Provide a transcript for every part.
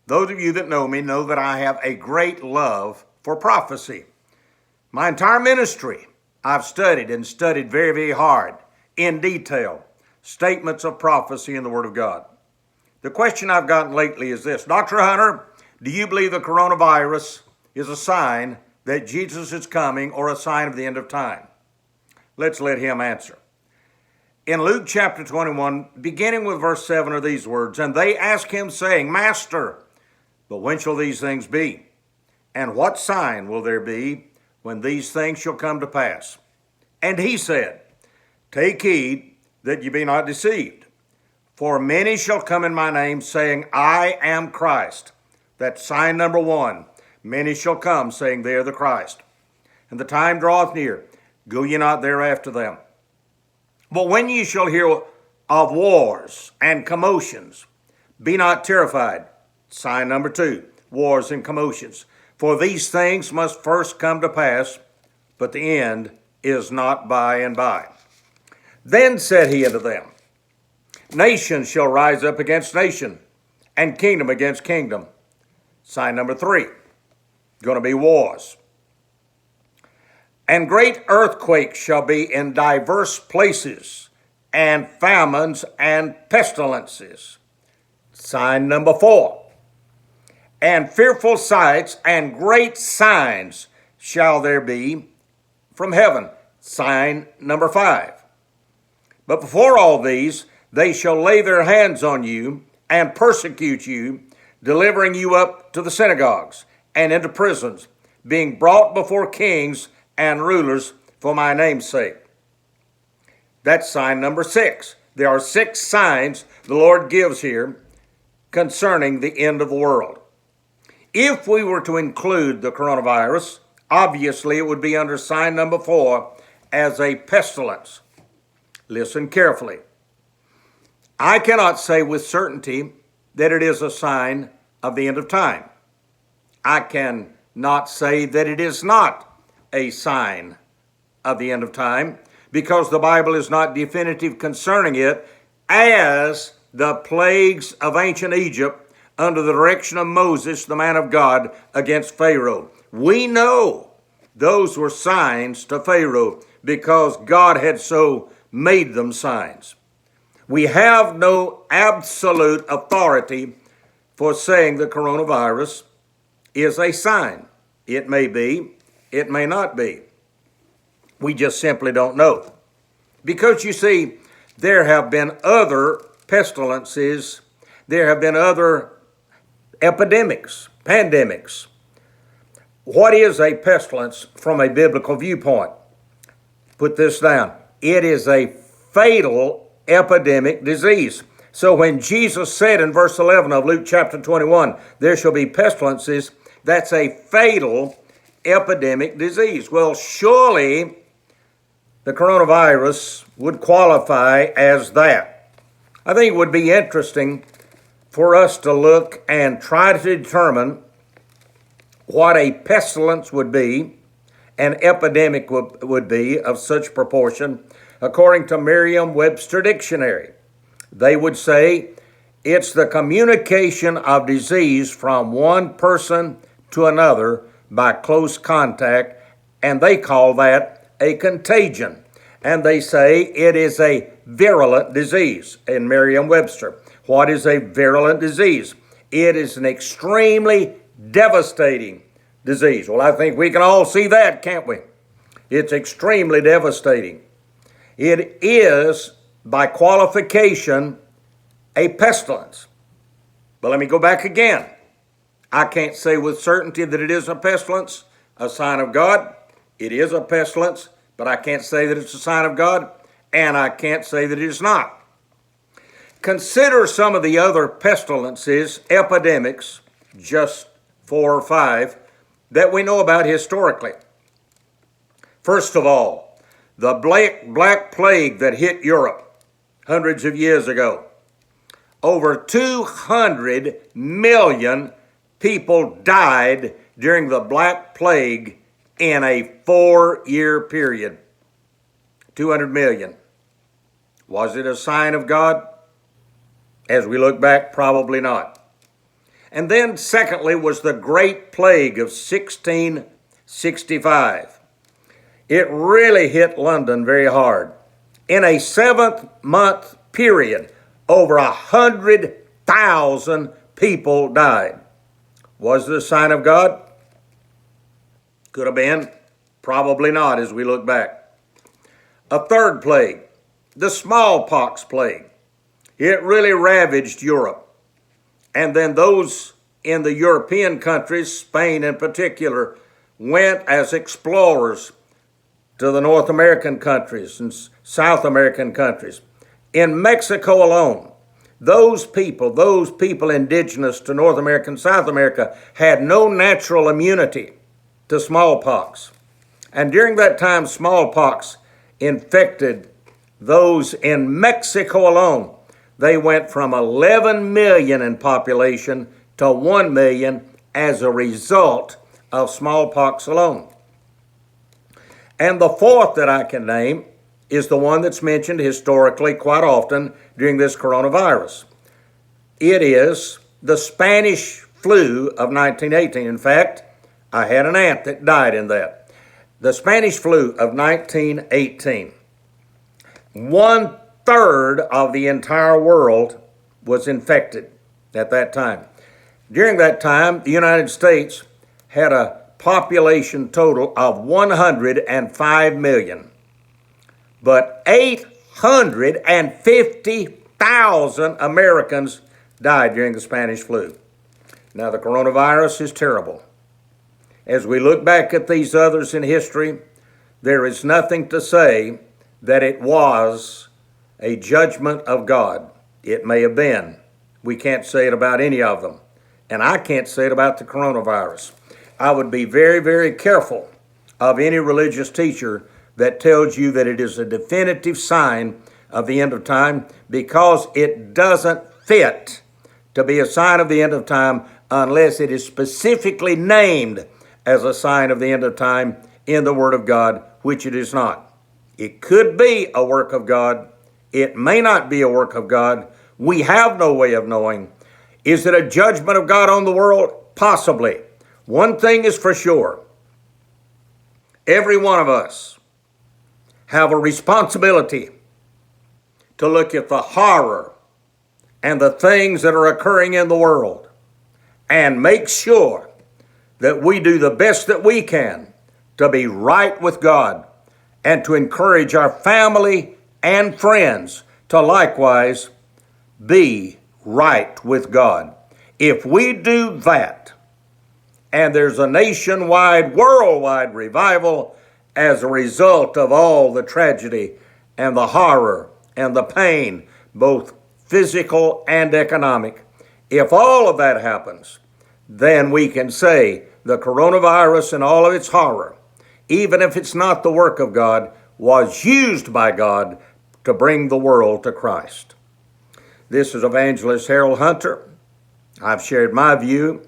Those of you that know me know that I have a great love for prophecy. My entire ministry, I've studied and studied very, very hard, in detail, statements of prophecy in the Word of God. The question I've gotten lately is this: Dr. Hunter, do you believe the coronavirus is a sign that Jesus is coming or a sign of the end of time? Let's let him answer. In Luke chapter 21, beginning with verse 7 are these words, "And they asked him, saying, Master, but when shall these things be? And what sign will there be when these things shall come to pass? And he said, Take heed that ye be not deceived. For many shall come in my name, saying, I am Christ." That's sign number one. Many shall come, saying they are the Christ. And the time draweth near. Go ye not thereafter them. But when ye shall hear of wars and commotions, be not terrified. Sign number two, wars and commotions. For these things must first come to pass, but the end is not by and by. Then said he unto them, Nation shall rise up against nation, and kingdom against kingdom. Sign number three, going to be wars. And great earthquakes shall be in diverse places, and famines and pestilences. Sign number four. And fearful sights and great signs shall there be from heaven. Sign number five. But before all these, they shall lay their hands on you and persecute you, delivering you up to the synagogues and into prisons, being brought before kings and rulers for my name's sake. That's sign number 6. There are 6 signs the Lord gives here concerning the end of the world. If we were to include the coronavirus, obviously it would be under sign number 4 as a pestilence. Listen carefully. I cannot say with certainty that it is a sign of the end of time. I can not say that it is not a sign of the end of time, because the Bible is not definitive concerning it, as the plagues of ancient Egypt under the direction of Moses, the man of God, against Pharaoh. We know those were signs to Pharaoh because God had so made them signs. We have no absolute authority for saying the coronavirus is a sign. It may be, it may not be. We just simply don't know. Because you see, there have been other pestilences, there have been other epidemics, pandemics. What is a pestilence from a biblical viewpoint? Put this down. It is a fatal epidemic disease. So when Jesus said in verse 11 of Luke chapter 21, there shall be pestilences, that's a fatal epidemic disease. Well, surely the coronavirus would qualify as that. I think it would be interesting for us to look and try to determine what a pestilence would be, an epidemic would be of such proportion, according to Merriam-Webster Dictionary. They would say it's the communication of disease from one person to another by close contact, and they call that a contagion. And they say it is a virulent disease in Merriam-Webster. What is a virulent disease? It is an extremely devastating disease. Well, I think we can all see that, can't we? It's extremely devastating. It is, by qualification, a pestilence. But let me go back again. I can't say with certainty that it is a pestilence, a sign of God. It is a pestilence, but I can't say that it's a sign of God, and I can't say that it is not. Consider some of the other pestilences, epidemics, just 4 or 5, that we know about historically. First of all, the Black Plague that hit Europe hundreds of years ago. Over 200 million people died during the Black Plague in a 4-year period. 200 million. Was it a sign of God? As we look back, probably not. And then, secondly, was the Great Plague of 1665. It really hit London very hard. In a 7-month period, over 100,000 people died. Was it a sign of God? Could have been. Probably not as we look back. A third plague, the smallpox plague. It really ravaged Europe. And then those in the European countries, Spain in particular, went as explorers to the North American countries and South American countries. In Mexico alone, those people indigenous to North America and South America had no natural immunity to smallpox. And during that time, smallpox infected those in Mexico alone. They went from 11 million in population to 1 million as a result of smallpox alone. And the fourth that I can name is the one that's mentioned historically quite often during this coronavirus. It is the Spanish flu of 1918. In fact, I had an aunt that died in that. The Spanish flu of 1918. 1/3 of the entire world was infected at that time. During that time, the United States had a population total of 105 million. But 850,000 Americans died during the Spanish flu. Now, the coronavirus is terrible. As we look back at these others in history, there is nothing to say that it was a judgment of God. It may have been. We can't say it about any of them. And I can't say it about the coronavirus. I would be very, very careful of any religious teacher that tells you that it is a definitive sign of the end of time, because it doesn't fit to be a sign of the end of time unless it is specifically named as a sign of the end of time in the Word of God, which it is not. It could be a work of God. It may not be a work of God. We have no way of knowing. Is it a judgment of God on the world? Possibly. One thing is for sure. Every one of us have a responsibility to look at the horror and the things that are occurring in the world and make sure that we do the best that we can to be right with God and to encourage our family and friends to likewise be right with God. If we do that, and there's a nationwide, worldwide revival as a result of all the tragedy and the horror and the pain, both physical and economic. If all of that happens, then we can say the coronavirus and all of its horror, even if it's not the work of God, was used by God to bring the world to Christ. This is Evangelist Harold Hunter. I've shared my view.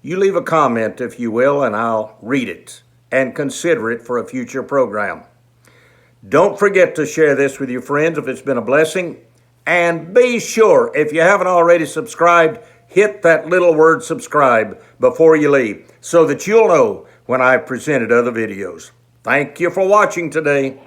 You leave a comment, if you will, and I'll read it and consider it for a future program. Don't forget to share this with your friends if it's been a blessing. And be sure, if you haven't already subscribed, hit that little word subscribe before you leave so that you'll know when I've presented other videos. Thank you for watching today.